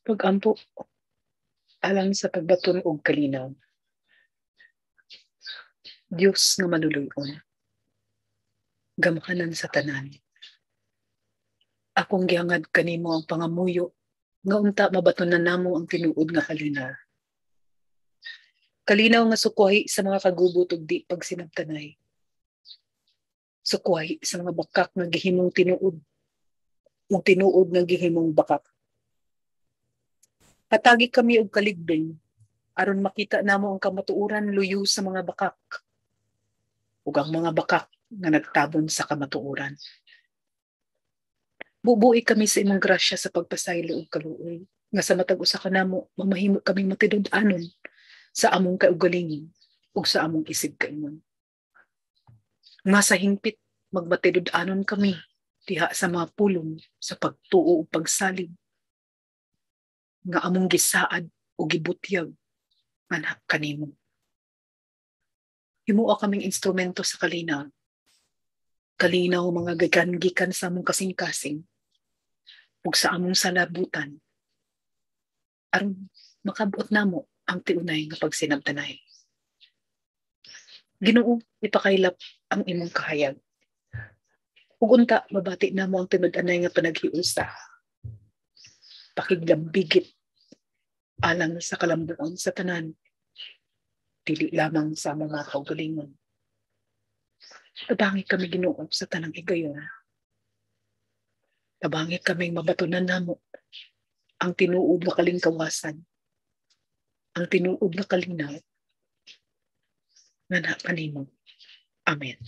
Pag-ampo alang sa pagbaton og kalinaw. Dios nga maluluyon, gamhanan sa tanan. Akong gihangad kanimo ang pangamuyo nga unta mabatonan namo ang tinuod nga kalinaw. Kalinaw nga sukwahi sa mga kagubot ug di pagsinabtanay. Sukwahi sa mga bakak nga gihimong tinuod ug tinuod nga gihimong bakak. Patagi kami og kaligbing aron makita namo ang kamatuoran luyo sa mga bakak ug ang mga bakak nga nagtabon sa kamatuoran. Bubuhi kami sa imong grasya sa pagpasaylo ug kaluoy nga sa matag usa ka namo mamahimo kaming matidud-anon sa among kaugalingon ug sa among isig kaingon. Nga sa hingpit magmatidud-anon kami diha sa mga pulong sa pagtuo ug pagsalig nga among gisaad ug gibutyag anak kanimo. Himuo kaming instrumento sa kalinaw. Kalinaw mga gikan sa among kasing-kasing ug sa among salabutan aron makabuot namo ang tiunay nga pagsinabtanay. Ginoo, ipakailap ang imong kahayag. Ug unta mabati namo ang tinud-anay nga panaghiusa. Pakiglambigit alang sa kalambuan sa tanan, dili lamang sa mga kaugalingon. Tabangi kami Ginoo sa tanang higayon. Tabangi kaming mabatunan namo ang tinuod nga kalingkawasan, ang tinuod nga kalinaw nga na kanimo. Amen.